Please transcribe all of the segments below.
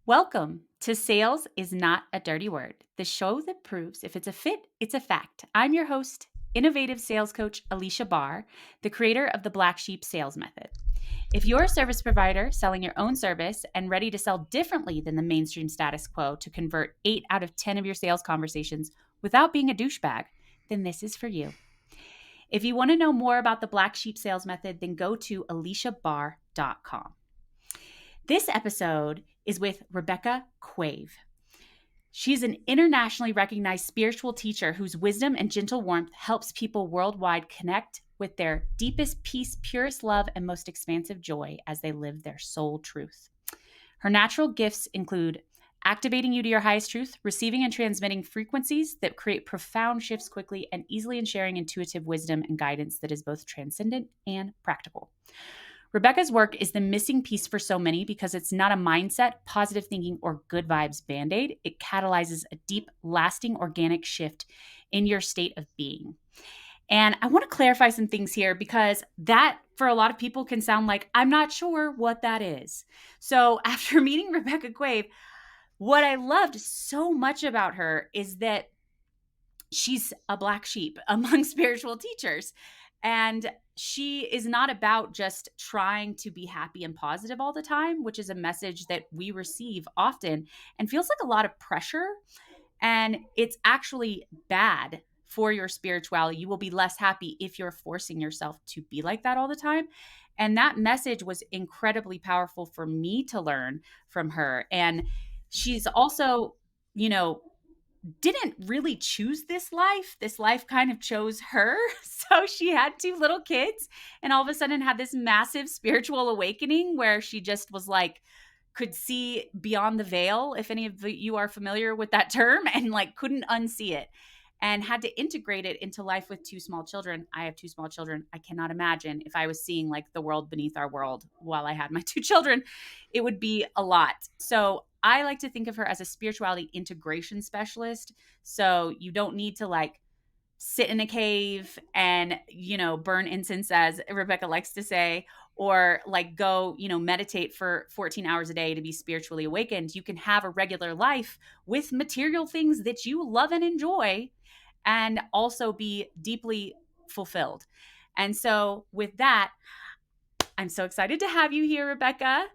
Welcome to Sales is Not a Dirty Word, the show that proves if it's a fit, it's a fact. I'm your host, innovative sales coach Aleasha Bahr, the creator of the Black Sheep Sales Method. If you're a service provider selling your own service and ready to sell differently than the mainstream status quo to convert 8 out of 10 of your sales conversations without being a douchebag, then this is for you. If you want to know more about the Black Sheep Sales Method, then go to aleashabahr.com. This episode is with Rebecca Quave. She's an internationally recognized spiritual teacher whose wisdom and gentle warmth helps people worldwide connect with their deepest peace, purest love, and most expansive joy as they live their soul truth. Her natural gifts include activating you to your highest truth, receiving and transmitting frequencies that create profound shifts quickly, and easily and sharing intuitive wisdom and guidance that is both transcendent and practical. Rebecca's work is the missing piece for so many because it's not a mindset, positive thinking, or good vibes band-aid. It catalyzes a deep, lasting, organic shift in your state of being. And I want to clarify some things here because that, for a lot of people, can sound like, I'm not sure what that is. So after meeting Rebecca Quave, what I loved so much about her is that she's a black sheep among spiritual teachers. And she is not about just trying to be happy and positive all the time, which is a message that we receive often and feels like a lot of pressure. And it's actually bad for your spirituality. You will be less happy if you're forcing yourself to be like that all the time. And that message was incredibly powerful for me to learn from her. And she's also, didn't really choose this life. This life kind of chose her. So she had two little kids and all of a sudden had this massive spiritual awakening where she just was like, could see beyond the veil, if any of you are familiar with that term, and like couldn't unsee it and had to integrate it into life with two small children. I have two small children. I cannot imagine if I was seeing like the world beneath our world while I had my two children, it would be a lot. So I like to think of her as a spirituality integration specialist. So you don't need to like sit in a cave and, burn incense, as Rebecca likes to say, or like go, meditate for 14 hours a day to be spiritually awakened. You can have a regular life with material things that you love and enjoy and also be deeply fulfilled. And so with that, I'm so excited to have you here, Rebecca.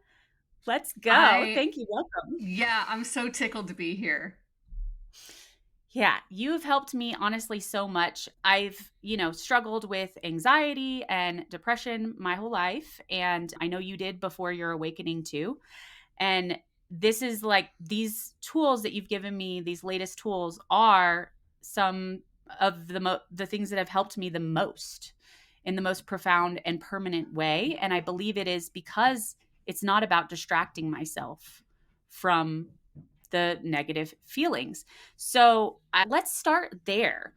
Let's go. I Thank you. Welcome. yeah, I'm so tickled to be here. Yeah, you've helped me honestly so much. I've, struggled with anxiety and depression my whole life. And I know you did before your awakening too. And this is like these tools that you've given me, these latest tools are some of the things that have helped me the most in the most profound and permanent way. And I believe it is because it's not about distracting myself from the negative feelings. So let's start there.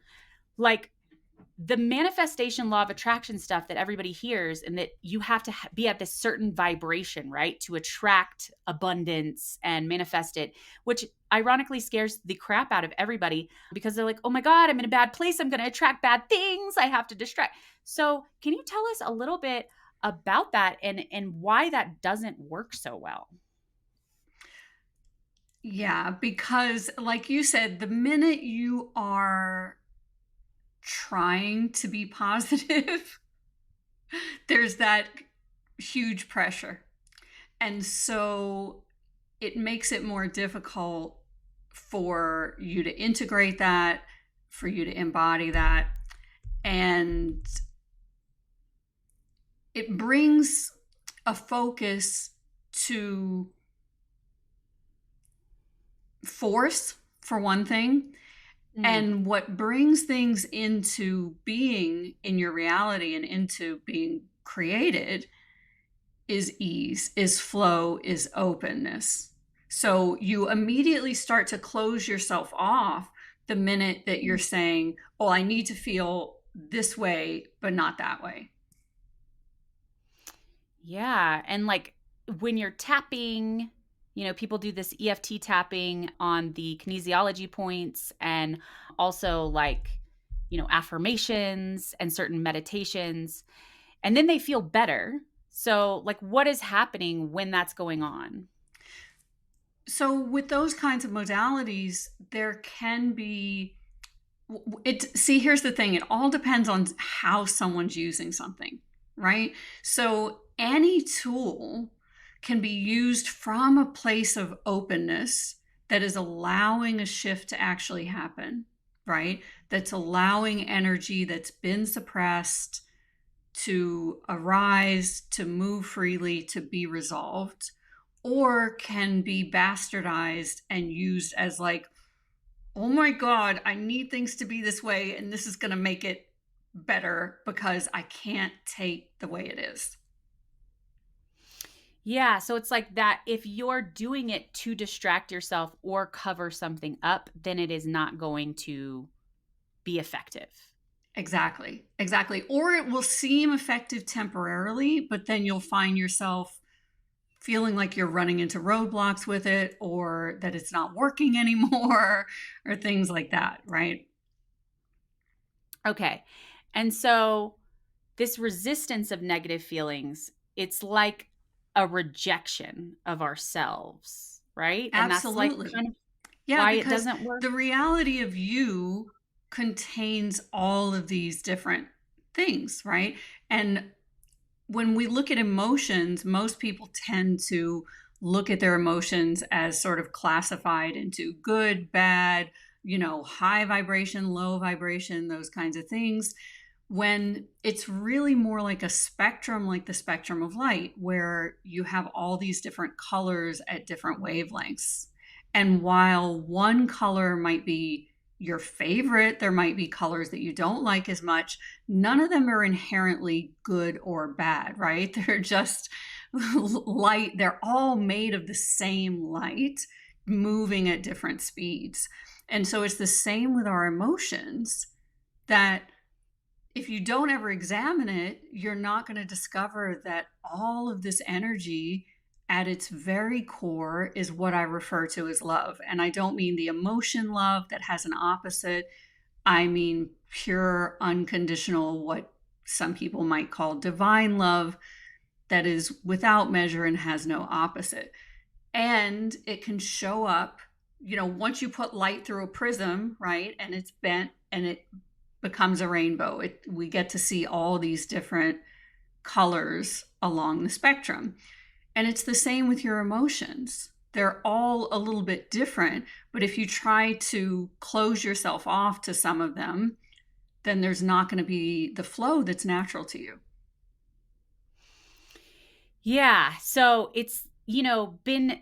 Like the manifestation law of attraction stuff that everybody hears, and that you have to be at this certain vibration, right, to attract abundance and manifest it, which ironically scares the crap out of everybody because they're like, oh my God, I'm in a bad place. I'm going to attract bad things. I have to distract. So can you tell us a little bit about that and why that doesn't work so well? Yeah, because like you said, the minute you are trying to be positive, there's that huge pressure. And so it makes it more difficult for you to integrate that, for you to embody that. And it brings a focus to force, for one thing. Mm. And what brings things into being in your reality and into being created is ease, is flow, is openness. So you immediately start to close yourself off the minute that you're saying, oh, I need to feel this way, but not that way. Yeah. And like when you're tapping, people do this EFT tapping on the kinesiology points and also like, affirmations and certain meditations, and then they feel better. So, like, what is happening when that's going on? So with those kinds of modalities, there can be it see, here's the thing, it all depends on how someone's using something, right? So any tool can be used from a place of openness that is allowing a shift to actually happen, right? That's allowing energy that's been suppressed to arise, to move freely, to be resolved, or can be bastardized and used as like, oh my God, I need things to be this way, and this is going to make it better because I can't take the way it is. Yeah, so it's like that if you're doing it to distract yourself or cover something up, then it is not going to be effective. Exactly. Exactly. Or it will seem effective temporarily, but then you'll find yourself feeling like you're running into roadblocks with it or that it's not working anymore or things like that, right? Okay. And so this resistance of negative feelings, it's like a rejection of ourselves, right? And that's like Absolutely. kind of Yeah, why it because doesn't work. the reality of you contains all of these different things, right? And when we look at emotions, most people tend to look at their emotions as sort of classified into good, bad, high vibration, low vibration, those kinds of things, when it's really more like a spectrum, like the spectrum of light, where you have all these different colors at different wavelengths. And while one color might be your favorite, there might be colors that you don't like as much. None of them are inherently good or bad, right? They're just light. They're all made of the same light moving at different speeds. And so it's the same with our emotions that if you don't ever examine it, you're not going to discover that all of this energy at its very core is what I refer to as love. And I don't mean the emotion love that has an opposite. I mean pure, unconditional, what some people might call divine love that is without measure and has no opposite. And it can show up, once you put light through a prism, right? And it's bent and it becomes a rainbow. We get to see all these different colors along the spectrum. And it's the same with your emotions. They're all a little bit different, but if you try to close yourself off to some of them, then there's not going to be the flow that's natural to you. Yeah. So it's, been,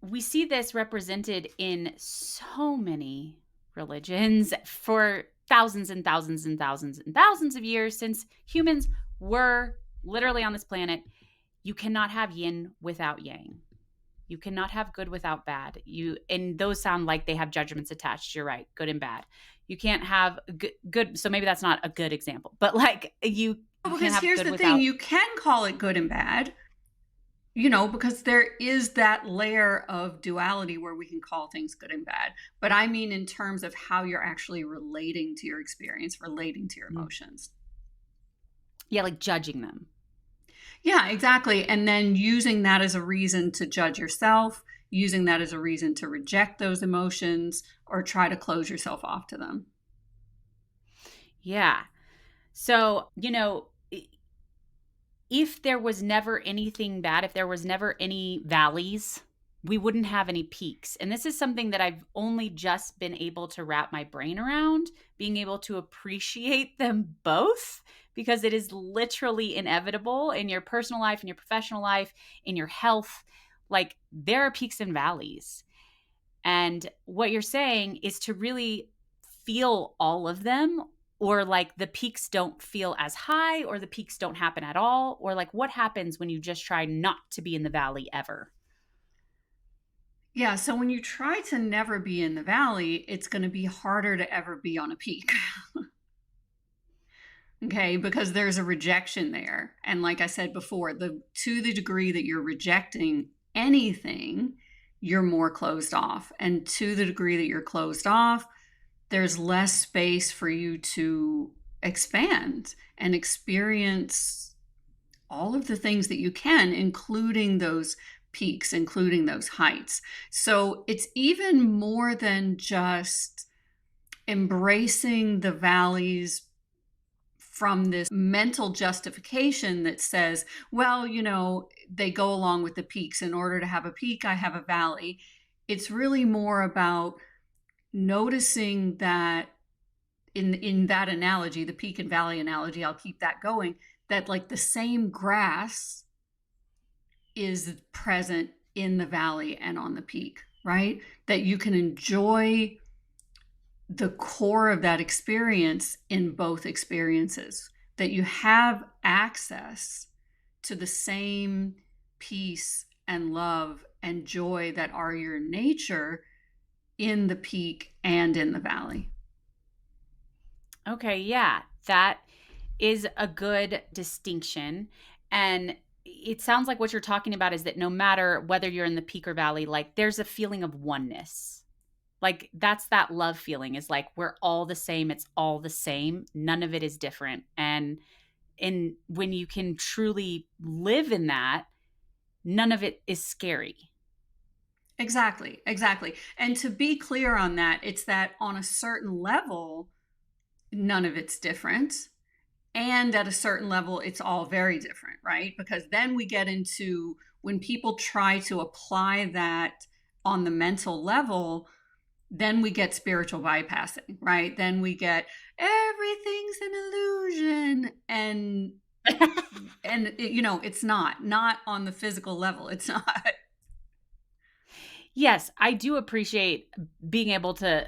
we see this represented in so many religions for thousands and thousands and thousands and thousands of years since humans were literally on this planet. You cannot have yin without yang. You cannot have good without bad. And those sound like they have judgments attached. You're right, good and bad. You can't have good. So maybe that's not a good example, but like you can't Because have here's good the thing, without. you can call it good and bad, because there is that layer of duality where we can call things good and bad. But I mean, in terms of how you're actually relating to your experience, relating to your emotions. Yeah, like judging them. Yeah, exactly. And then using that as a reason to judge yourself, using that as a reason to reject those emotions or try to close yourself off to them. Yeah. So, if there was never anything bad, if there was never any valleys, we wouldn't have any peaks. And this is something that I've only just been able to wrap my brain around, being able to appreciate them both, because it is literally inevitable in your personal life, in your professional life, in your health. Like there are peaks and valleys. And what you're saying is to really feel all of them, or like the peaks don't feel as high, or the peaks don't happen at all, or like what happens when you just try not to be in the valley ever? Yeah, so when you try to never be in the valley, it's going to be harder to ever be on a peak. Okay, because there's a rejection there. And like I said before, to the degree that you're rejecting anything, you're more closed off. And to the degree that you're closed off, there's less space for you to expand and experience all of the things that you can, including those peaks, including those heights. So it's even more than just embracing the valleys from this mental justification that says, well, they go along with the peaks. In order to have a peak, I have a valley. It's really more about noticing that in that analogy, the peak and valley analogy, I'll keep that going, that like the same grass is present in the valley and on the peak, right? That you can enjoy the core of that experience in both experiences, that you have access to the same peace and love and joy that are your nature in the peak and in the valley. Okay, yeah, that is a good distinction. And it sounds like what you're talking about is that no matter whether you're in the peak or valley, like there's a feeling of oneness. Like that's that love feeling is like we're all the same, it's all the same, none of it is different. And when you can truly live in that, none of it is scary. Exactly, exactly. And to be clear on that, it's that on a certain level, none of it's different. And at a certain level, it's all very different, right? Because then we get into when people try to apply that on the mental level, then we get spiritual bypassing, right? Then we get everything's an illusion. And it's not on the physical level. It's not. Yes, I do appreciate being able to,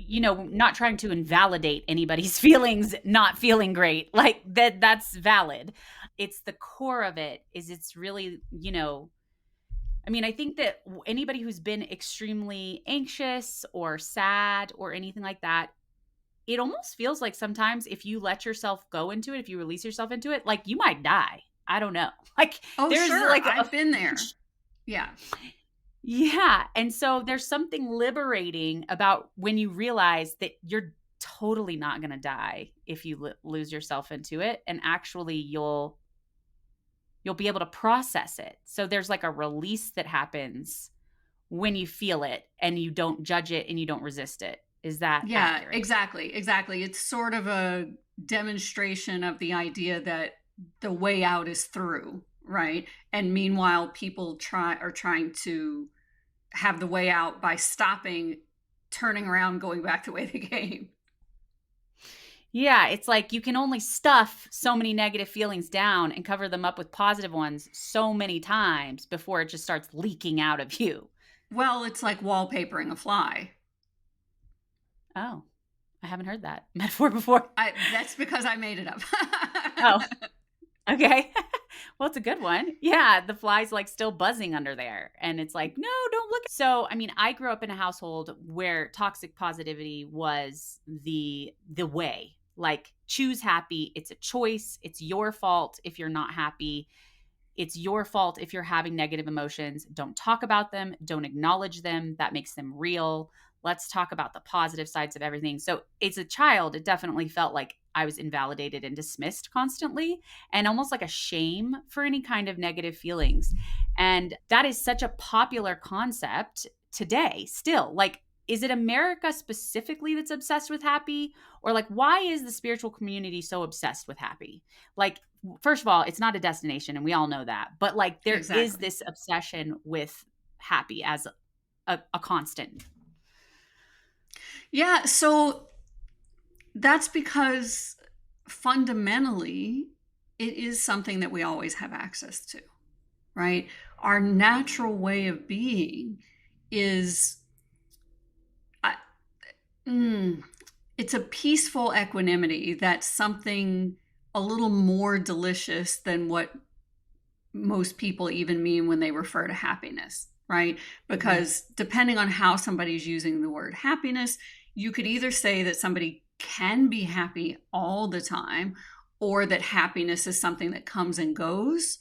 not trying to invalidate anybody's feelings, not feeling great. Like that's valid. It's the core of it is it's really, I mean, I think that anybody who's been extremely anxious or sad or anything like that, it almost feels like sometimes if you let yourself go into it, if you release yourself into it, like you might die. I don't know. Like Oh, there's sure. like I've been there. Yeah. yeah. And so there's something liberating about when you realize that you're totally not going to die if you lose yourself into it, and actually you'll be able to process it. So there's like a release that happens when you feel it and you don't judge it and you don't resist it. Is that Yeah, accurate? exactly. Exactly. It's sort of a demonstration of the idea that the way out is through, right? And meanwhile, people are trying to have the way out by stopping, turning around, going back the way they came. Yeah, it's like you can only stuff so many negative feelings down and cover them up with positive ones so many times before it just starts leaking out of you. Well, it's like wallpapering a fly. Oh, I haven't heard that metaphor before. That's because I made it up. Oh, okay. Well, it's a good one. Yeah, the fly's like still buzzing under there. And it's like, no, don't look. So, I mean, I grew up in a household where toxic positivity was the way. Like choose happy. It's a choice. It's your fault if you're not happy. It's your fault if you're having negative emotions. Don't talk about them. Don't acknowledge them. That makes them real. Let's talk about the positive sides of everything. So, as a child, it definitely felt like I was invalidated and dismissed constantly, and almost like a shame for any kind of negative feelings. And that is such a popular concept today, still. Like, is it America specifically that's obsessed with happy? Or, like, why is the spiritual community so obsessed with happy? Like, first of all, it's not a destination, and we all know that. But like, there is Exactly. this obsession with happy as a constant. Yeah, so that's because fundamentally it is something that we always have access to, right? Our natural way of being is uh, mm, it's a peaceful equanimity that's something a little more delicious than what most people even mean when they refer to happiness, right? Mhm. Because depending on how somebody's using the word happiness, you could either say that somebody can be happy all the time, or that happiness is something that comes and goes.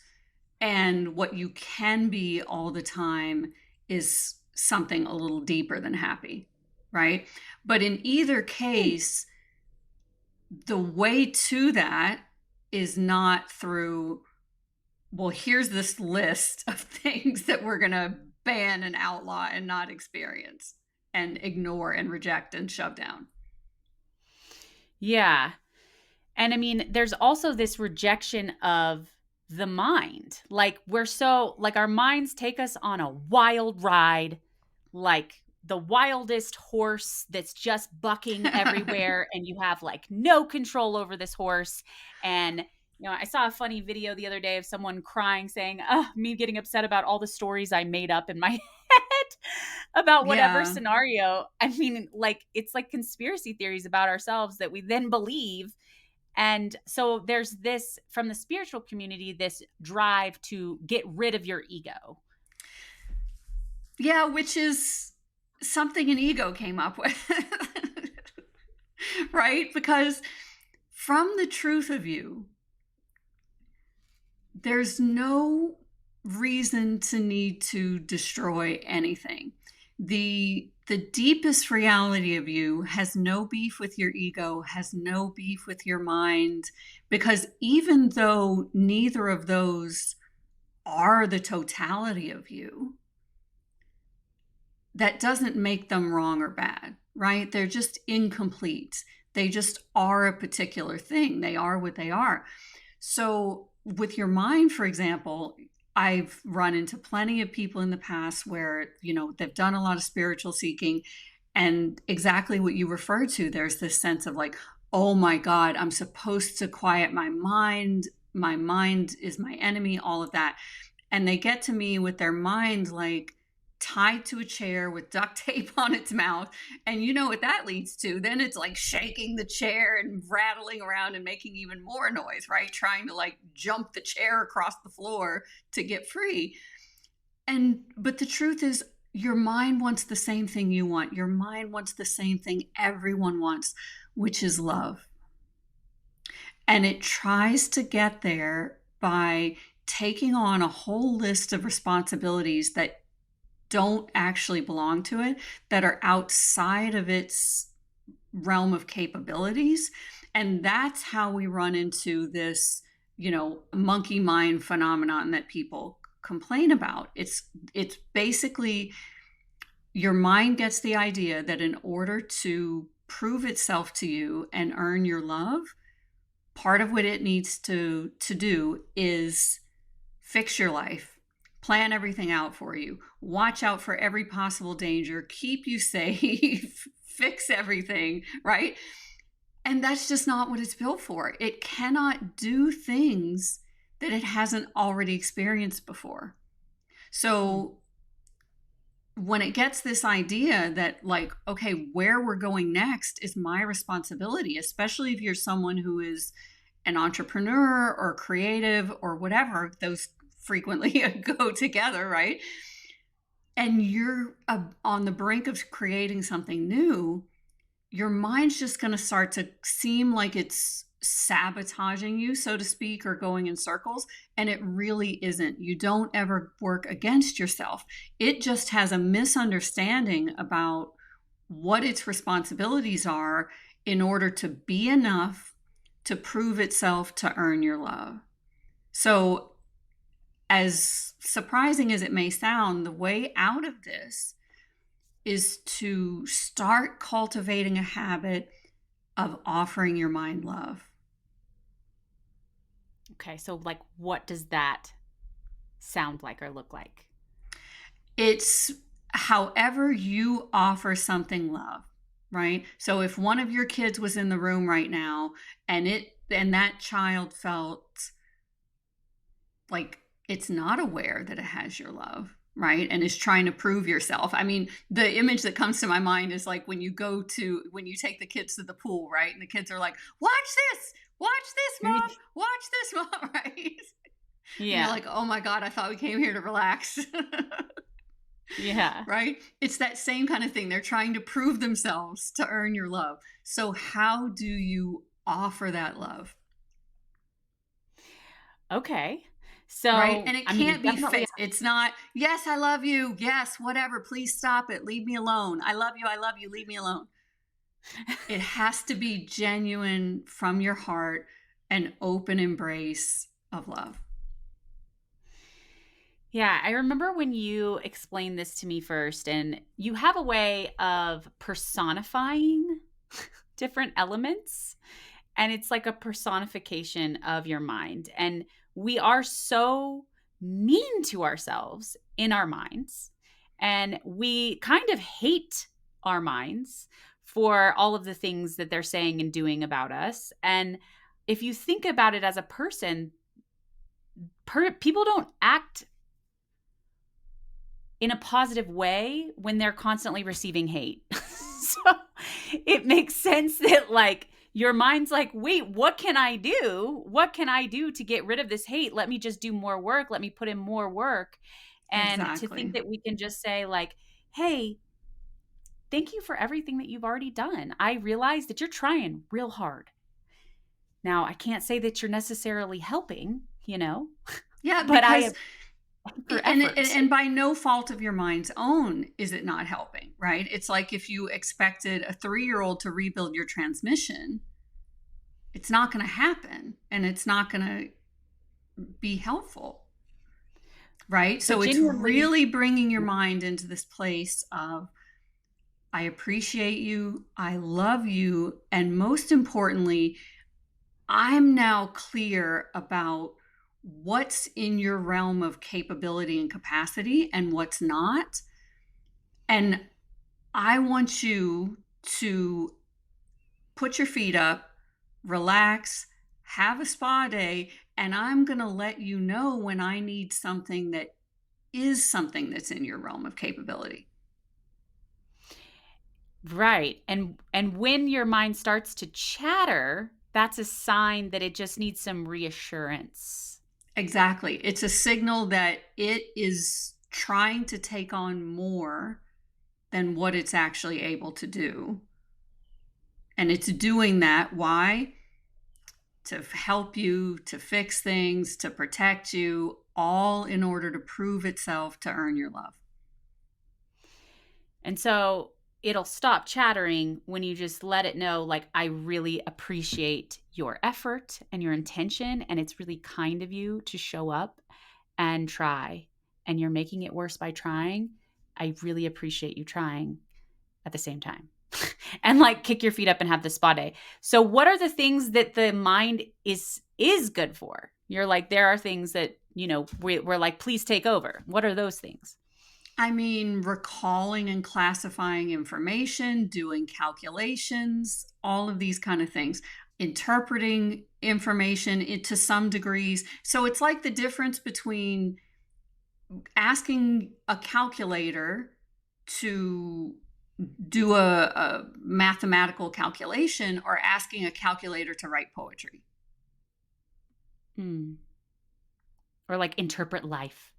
And what you can be all the time is something a little deeper than happy, right? But in either case, the way to that is not through well, here's this list of things that we're going to ban and outlaw and not experience and ignore and reject and shove down. Yeah. And I mean, there's also this rejection of the mind. Like, we're so, like, our minds take us on a wild ride, like the wildest horse that's just bucking everywhere, and you have like no control over this horse. And, I saw a funny video the other day of someone crying, saying, oh, me getting upset about all the stories I made up in my head about whatever Yeah. scenario. I mean, like, it's like conspiracy theories about ourselves that we then believe. And so there's this, from the spiritual community, this drive to get rid of your ego. Yeah, which is something an ego came up with. Right? Because from the truth of you, there's no reason to need to destroy anything. The deepest reality of you has no beef with your ego, has no beef with your mind, because even though neither of those are the totality of you, that doesn't make them wrong or bad, right? They're just incomplete. They just are a particular thing. They are what they are. So, with your mind, for example, I've run into plenty of people in the past where, they've done a lot of spiritual seeking, and exactly what you referred to, there's this sense of like, oh my God, I'm supposed to quiet my mind. My mind is my enemy, all of that. And they get to me with their mind like tied to a chair with duct tape on its mouth. And you know what that leads to? Then it's like shaking the chair and rattling around and making even more noise, right? Trying to like jump the chair across the floor to get free. But the truth is, your mind wants the same thing you want. Your mind wants the same thing everyone wants, which is love. And it tries to get there by taking on a whole list of responsibilities that don't actually belong to it, that are outside of its realm of capabilities. And that's how we run into this, monkey mind phenomenon that people complain about. It's basically your mind gets the idea that in order to prove itself to you and earn your love, part of what it needs to do is fix your life, plan everything out for you, watch out for every possible danger, keep you safe, fix everything, right? And that's just not what it's built for. It cannot do things that it hasn't already experienced before. So when it gets this idea that like, okay, where we're going next is my responsibility, especially if you're someone who is an entrepreneur or creative or whatever, those frequently go together, right? And you're on the brink of creating something new, your mind's just going to start to seem like it's sabotaging you, so to speak, or going in circles. And it really isn't. You don't ever work against yourself. It just has a misunderstanding about what its responsibilities are in order to be enough to prove itself to earn your love. So, as surprising as it may sound, the way out of this is to start cultivating a habit of offering your mind love. Okay, so like, what does that sound like or look like? It's however you offer something love, right? So if one of your kids was in the room right now and that child felt like it's not aware that it has your love, right? And is trying to prove yourself. I mean, the image that comes to my mind is like when you take the kids to the pool, right? And the kids are like, watch this, mom, watch this, mom, right? And you're Yeah. like, oh my God, I thought we came here to relax. Yeah. Right? It's that same kind of thing. They're trying to prove themselves to earn your love. So how do you offer that love? Okay. Right? So, And it I mean, can't be definitely. fake. It's not, yes, I love you. Yes, whatever. Please stop it. Leave me alone. I love you. I love you. Leave me alone. It has to be genuine from your heart, an open embrace of love. Yeah, I remember when you explained this to me first, and you have a way of personifying different elements, and it's like a personification of your mind. And we are so mean to ourselves in our minds, and we kind of hate our minds for all of the things that they're saying and doing about us. And if you think about it as a person, people don't act in a positive way when they're constantly receiving hate. So it makes sense that like your mind's like, wait, what can I do? What can I do to get rid of this hate? Let me just do more work. Let me put in more work. And to think Exactly. that we can just say, like, hey, thank you for everything that you've already done. I realize that you're trying real hard. Now, I can't say that you're necessarily helping, Yeah, but I because have your effort. and by no fault of your mind's own is it not helping, right? It's like if you expected a 3-year-old to rebuild your transmission, it's not going to happen and it's not going to be helpful, right? But So it's genuinely, really bringing your mind into this place of, I appreciate you, I love you, and most importantly, I'm now clear about what's in your realm of capability and capacity and what's not. And I want you to put your feet up, relax, have a spa day, and I'm going to let you know when I need something that is something that's in your realm of capability. right. And when your mind starts to chatter, that's a sign that it just needs some reassurance. Exactly. It's a signal that it is trying to take on more than what it's actually able to do. And it's doing that. Why? To help you, to fix things, to protect you, all in order to prove itself to earn your love. And so it'll stop chattering when you just let it know, like, I really appreciate your effort and your intention. And it's really kind of you to show up and try. And you're making it worse by trying. I really appreciate you trying at the same time. And like kick your feet up and have the spa day. So what are the things that the mind is good for? You're like, there are things that, we're like, please take over. What are those things? I mean, recalling and classifying information, doing calculations, all of these kind of things, interpreting information to some degrees. So it's like the difference between asking a calculator to do a mathematical calculation or asking a calculator to write poetry. Hmm. Or like interpret life.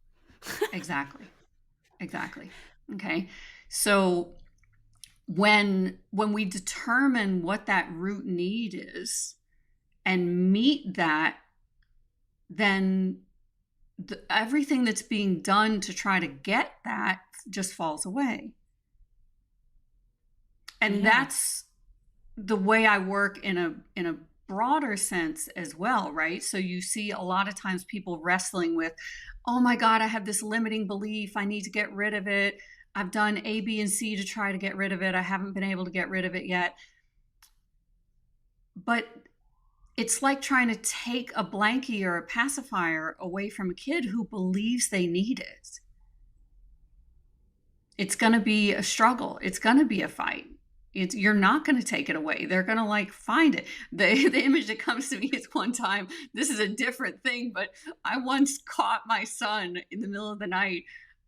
Exactly. Exactly. Okay. So when we determine what that root need is and meet that, then everything that's being done to try to get that just falls away. And Yeah. that's the way I work in a broader sense as well, right? So you see a lot of times people wrestling with, oh my God, I have this limiting belief. I need to get rid of it. I've done A, B, and C to try to get rid of it. I haven't been able to get rid of it yet. But it's like trying to take a blankie or a pacifier away from a kid who believes they need it. It's going to be a struggle. It's going to be a fight. You're not going to take it away. They're going to like find it. The image that comes to me is one time, this is a different thing, but I once caught my son in the middle of the night.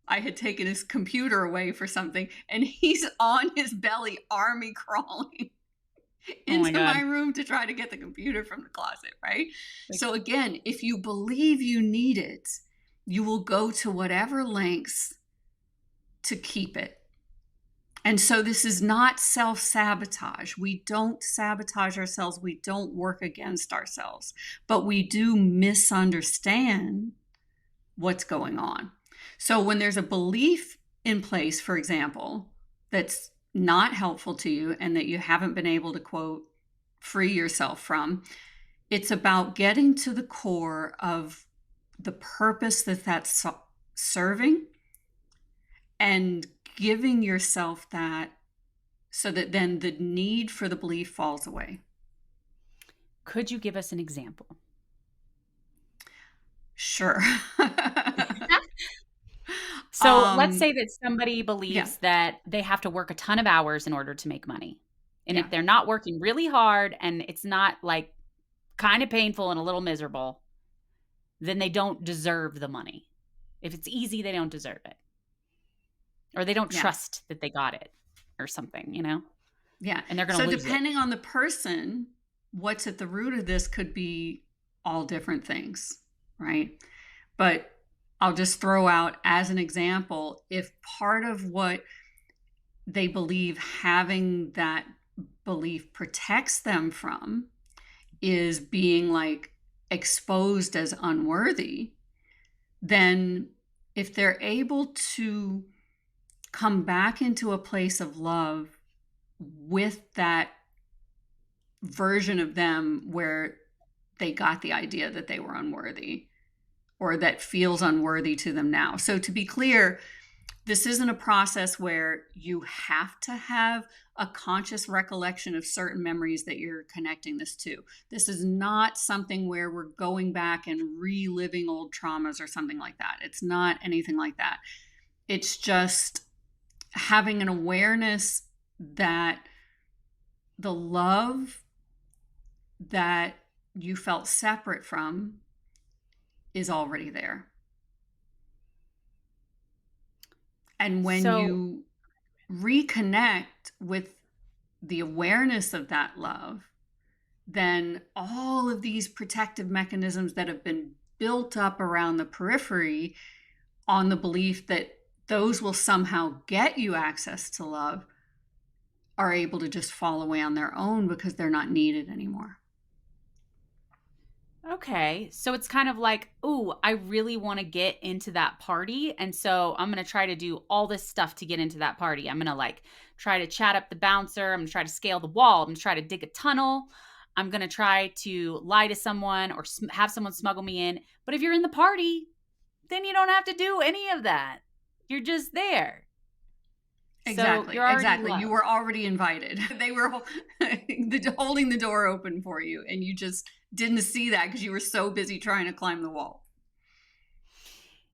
I had taken his computer away for something and he's on his belly, army crawling Oh my into my God. room to try to get the computer from the closet, right? Like, So again, if you believe you need it, you will go to whatever lengths to keep it. And so this is not self-sabotage. We don't sabotage ourselves. We don't work against ourselves, but we do misunderstand what's going on. So when there's a belief in place, for example, that's not helpful to you and that you haven't been able to, quote, free yourself from, it's about getting to the core of the purpose that serving and giving yourself that, so that then the need for the belief falls away. Could you give us an example? Sure. So let's say that somebody Yeah, believes that they have to work a ton of hours in order to make money. And yeah, if they're not working really hard and it's not like kind of painful and a little miserable, then they don't deserve the money. If it's easy, they don't deserve it. Or they don't yeah, trust that they got it or something, you know? yeah. And they're going So to lose it. depending on the person, what's at the root of this could be all different things, right? But I'll just throw out as an example, if part of what they believe having that belief protects them from is being like exposed as unworthy, then if they're able to come back into a place of love with that version of them where they got the idea that they were unworthy or that feels unworthy to them now. So to be clear, this isn't a process where you have to have a conscious recollection of certain memories that you're connecting this to. This is not something where we're going back and reliving old traumas or something like that. It's not anything like that. It's just having an awareness that the love that you felt separate from is already there. And when So, you reconnect with the awareness of that love, then all of these protective mechanisms that have been built up around the periphery on the belief that those will somehow get you access to love are able to just fall away on their own because they're not needed anymore. okay. So it's kind of like, ooh, I really want to get into that party. And so I'm going to try to do all this stuff to get into that party. I'm going to like try to chat up the bouncer. I'm going to try to scale the wall. I'm going to try to dig a tunnel. I'm going to try to lie to someone or have someone smuggle me in. But if you're in the party, then you don't have to do any of that. You're just there. So Exactly, you're already exactly. You loved. were already invited. They were holding the door open for you, and you just didn't see that because you were so busy trying to climb the wall.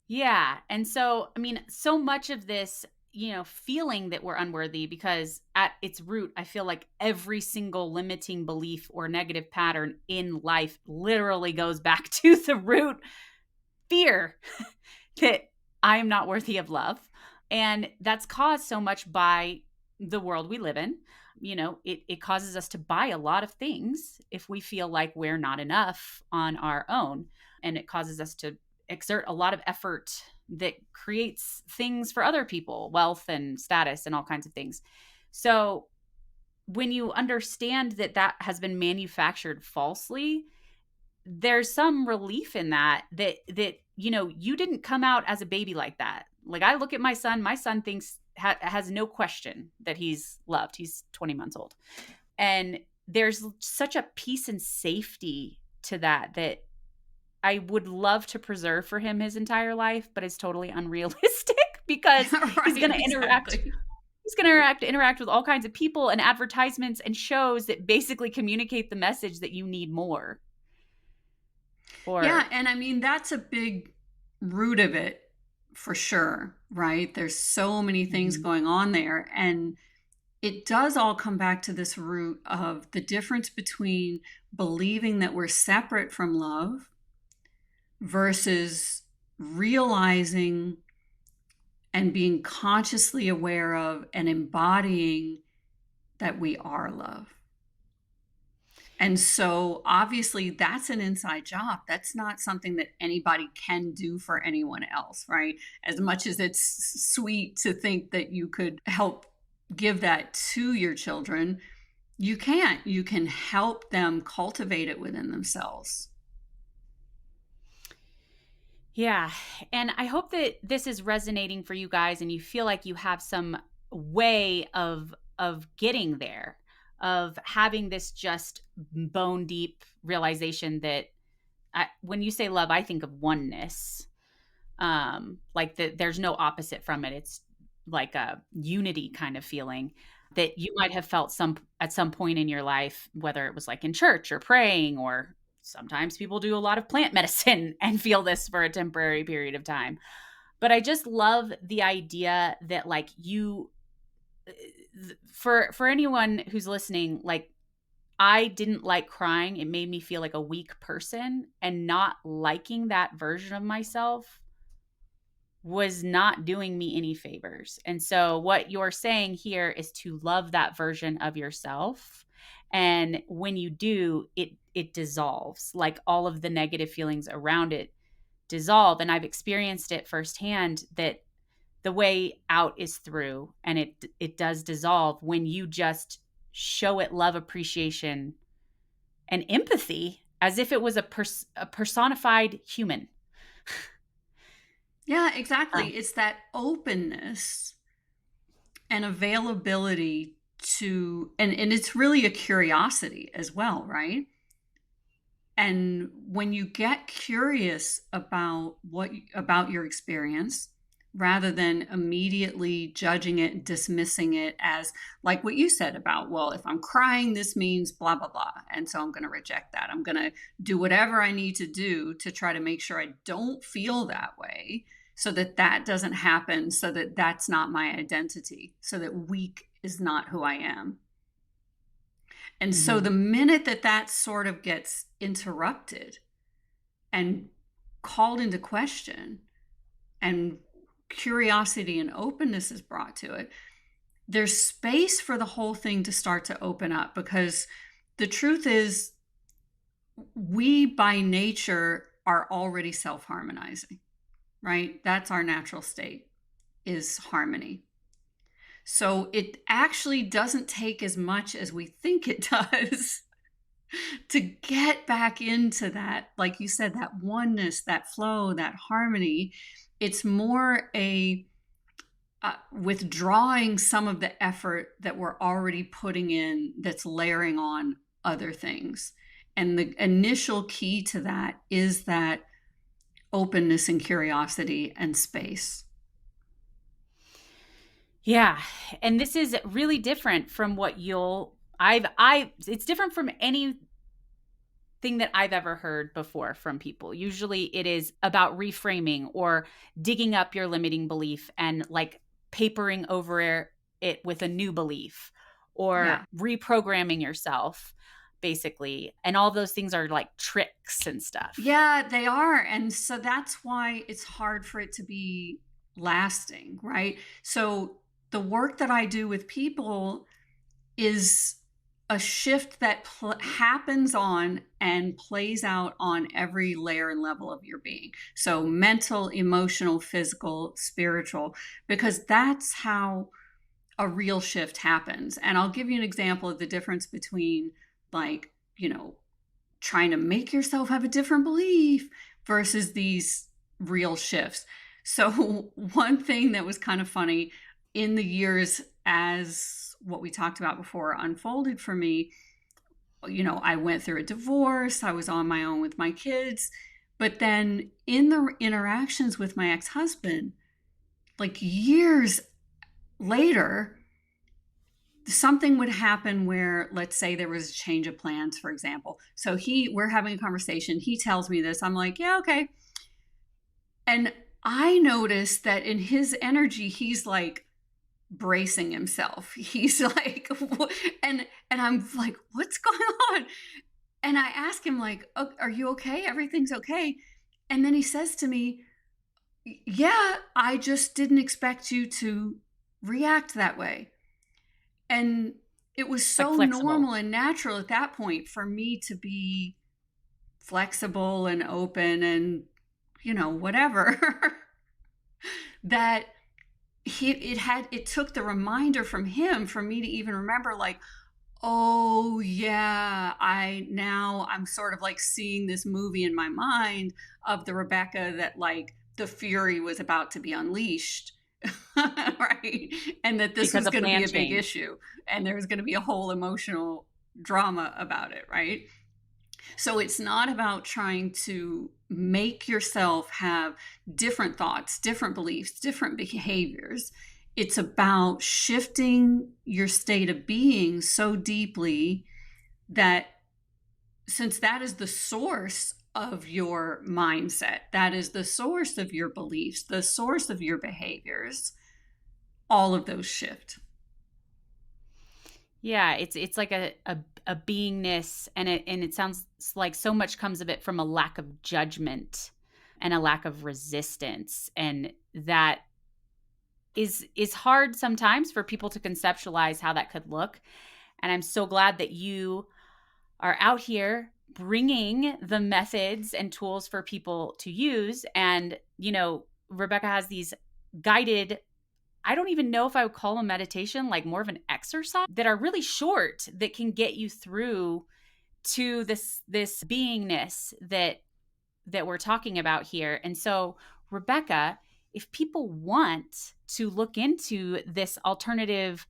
Yeah. And so, I mean, so much of this, feeling that we're unworthy, because at its root, I feel like every single limiting belief or negative pattern in life literally goes back to the root fear that I am not worthy of love. And that's caused so much by the world we live in. It causes us to buy a lot of things if we feel like we're not enough on our own. And it causes us to exert a lot of effort that creates things for other people, wealth and status and all kinds of things. So when you understand that that has been manufactured falsely, there's some relief in that you didn't come out as a baby like that. Like, I look at my son thinks has no question that he's loved. He's 20 months old, and there's such a peace and safety to that I would love to preserve for him his entire life, but it's totally unrealistic because he's Right, going to interact exactly. he's going to interact with all kinds of people and advertisements and shows that basically communicate the message that you need more. Yeah, Or and I mean that's a big root of it for sure, right? There's so many things Mhm. going on there, and it does all come back to this root of the difference between believing that we're separate from love versus realizing and being consciously aware of and embodying that we are love. And so obviously that's an inside job. That's not something that anybody can do for anyone else, right? As much as it's sweet to think that you could help give that to your children, you can't. You can help them cultivate it within themselves. Yeah. And I hope that this is resonating for you guys and you feel like you have some way of getting there, of having this just bone deep realization that when you say love, I think of oneness. Like there's no opposite from it. It's like a unity kind of feeling that you might have felt at some point in your life, whether it was like in church or praying, or sometimes people do a lot of plant medicine and feel this for a temporary period of time. But I just love the idea that like you for anyone who's listening, like I didn't like crying. It made me feel like a weak person, and not liking that version of myself was not doing me any favors. And so what you're saying here is to love that version of yourself. And when you do, it dissolves. Like all of the negative feelings around it dissolve. And I've experienced it firsthand that the way out is through, and it does dissolve when you just show it love, appreciation, and empathy as if it was a personified human. Yeah, exactly. It's that openness and availability to, and it's really a curiosity as well, right? And when you get curious about about your experience, rather than immediately judging it, dismissing it as like what you said about, well, if I'm crying, this means blah, blah, blah. And so I'm going to reject that. I'm going to do whatever I need to do to try to make sure I don't feel that way, so that that doesn't happen, so that that's not my identity, so that weak is not who I am. And so Mm-hmm. the minute that that sort of gets interrupted and called into question, and curiosity and openness is brought to it, there's space for the whole thing to start to open up. Because the truth is, we by nature are already self-harmonizing, right? That's our natural state, is harmony. So it actually doesn't take as much as we think it does to get back into that, like you said, that oneness, that flow, that harmony. It's more a withdrawing some of the effort that we're already putting in, that's layering on other things. And the initial key to that is that openness and curiosity and space. Yeah. And this is really different from what I it's different from anything that I've ever heard before from people. Usually it is about reframing or digging up your limiting belief and like papering over it with a new belief, or Yeah. reprogramming yourself basically. And all those things are like tricks and stuff. Yeah, they are. And so that's why it's hard for it to be lasting, right? So the work that I do with people is a shift that happens on and plays out on every layer and level of your being. So mental, emotional, physical, spiritual, because that's how a real shift happens. And I'll give you an example of the difference between, like, trying to make yourself have a different belief versus these real shifts. So one thing that was kind of funny in the years as what we talked about before unfolded for me, I went through a divorce, I was on my own with my kids, but then in the interactions with my ex-husband, like years later, something would happen where, let's say there was a change of plans, for example. So we're having a conversation. He tells me this. I'm like, yeah, okay. And I noticed that in his energy, he's like bracing himself. He's like, and I'm like, what's going on? And I ask him like, oh, are you okay? Everything's okay. And then he says to me, yeah, I just didn't expect you to react that way. And it was Like so flexible. normal and natural at that point for me to be flexible and open and, whatever, that it took the reminder from him for me to even remember, like, oh yeah, I'm sort of like seeing this movie in my mind of the Rebecca that, like, the fury was about to be unleashed. Right. And that this Because was of going to be plan a big change. issue, and there was going to be a whole emotional drama about it, right? So it's not about trying to make yourself have different thoughts, different beliefs, different behaviors. It's about shifting your state of being so deeply that, since that is the source of your mindset, that is the source of your beliefs, the source of your behaviors, all of those shift. Yeah, it's like a beingness, and it sounds like so much comes of it from a lack of judgment and a lack of resistance, and that is hard sometimes for people to conceptualize how that could look. And I'm so glad that you are out here bringing the methods and tools for people to use. And, Rebecca has these guided, I don't even know if I would call them meditation, like more of an exercise that are really short that can get you through to this beingness that we're talking about here. And so, Rebecca, if people want to look into this alternative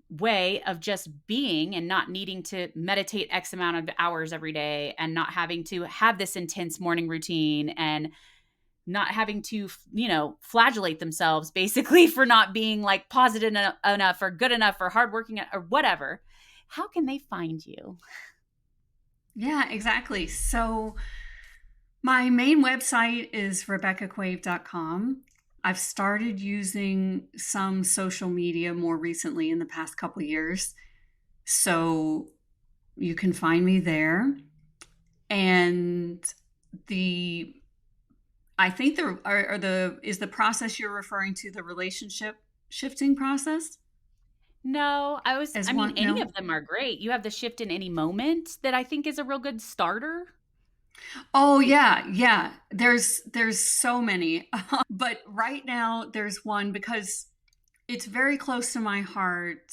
way of just being and not needing to meditate X amount of hours every day and not having to have this intense morning routine and not having to, flagellate themselves basically for not being like positive enough or good enough or hardworking or whatever, how can they find you? Yeah, exactly. So my main website is rebeccaquave.com. I've started using some social media more recently in the past couple years. So you can find me there. And the I think is the process you're referring to the relationship shifting process No, as any no? of them are great. You have the shift in any moment that I think is a real good starter. Oh yeah, yeah. There's so many. But right now there's one because it's very close to my heart,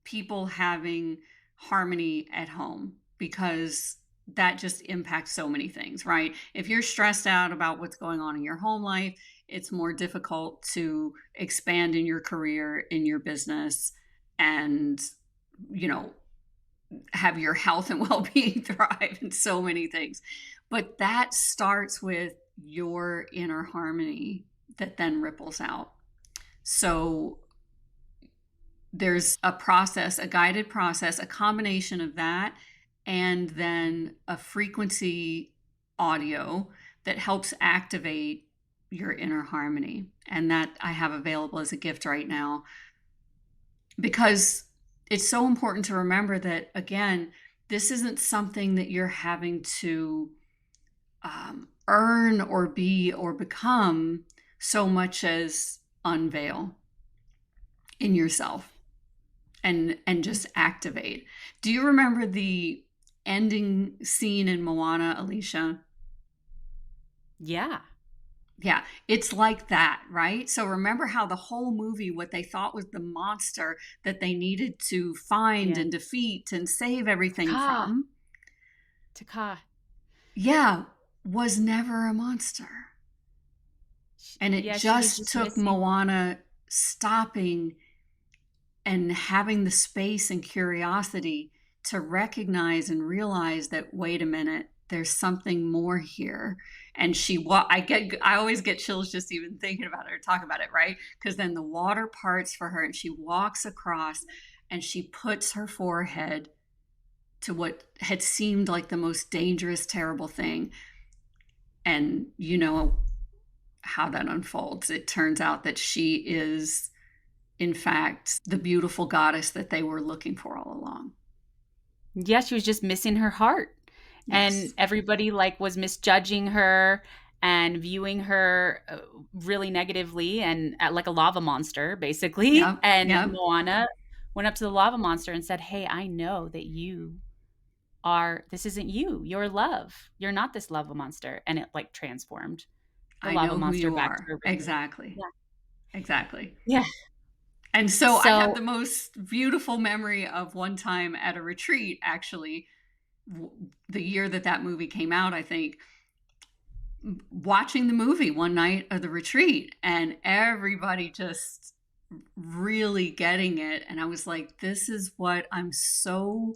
people having harmony at home, because that just impacts so many things, right? If you're stressed out about what's going on in your home life, it's more difficult to expand in your career, in your business, and, you know, have your health and well-being thrive in so many things. But that starts with your inner harmony that then ripples out. So there's a process, a guided process, a combination of that, and then a frequency audio that helps activate your inner harmony. And that I have available as a gift right now, because it's so important to remember that, again, this isn't something that you're having to earn or be or become, so much as unveil in yourself and just activate. Do you remember the ending scene in Moana, Aleasha? Yeah. Yeah, it's like that, right? So remember how the whole movie, what they thought was the monster that they needed to find Yeah. and defeat and save everything Taka. from, Taka. yeah, was never a monster. And it Yeah, she was just just took missing. Moana stopping and having the space and curiosity to recognize and realize that, wait a minute, there's something more here. And I always get chills just even thinking about it or talk about it, right? Because then the water parts for her and she walks across and she puts her forehead to what had seemed like the most dangerous, terrible thing. And you know how that unfolds. It turns out that she is, in fact, the beautiful goddess that they were looking for all along. Yeah, she was just missing her heart. And Yes. everybody like was misjudging her and viewing her really negatively and like a lava monster basically. Yep. And Yep. Moana went up to the lava monster and said, "Hey, I know that this isn't you. You're love. You're not this lava monster." And it like transformed the I lava know who monster you back to are. her original. Exactly. Yeah. Exactly. Yeah. And so I have So, the most beautiful memory of one time at a retreat, actually, the year that that movie came out, I think, watching the movie one night of the retreat and everybody just really getting it. And I was like, this is what I'm so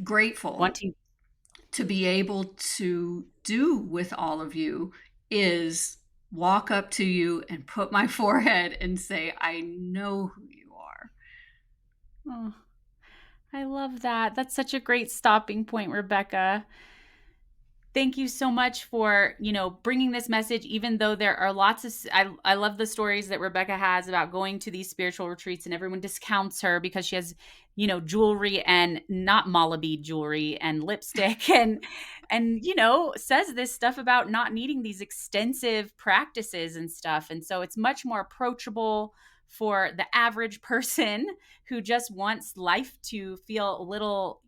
grateful Wanting to be able to do with all of you is walk up to you and put my forehead and say, I know who you are. oh, I love that. That's such a great stopping point, Rebecca. Thank you so much for, bringing this message, even though there are lots of, I love the stories that Rebecca has about going to these spiritual retreats and everyone discounts her because she has, jewelry and not mala bead jewelry and lipstick and, says this stuff about not needing these extensive practices and stuff. And so it's much more approachable for the average person who just wants life to feel a little,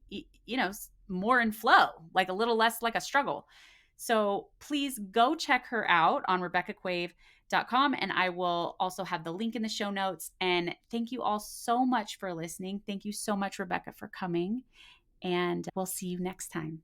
more in flow, like a little less like a struggle. So please go check her out on RebeccaQuave.com. And I will also have the link in the show notes. And thank you all so much for listening. Thank you so much, Rebecca, for coming. And we'll see you next time.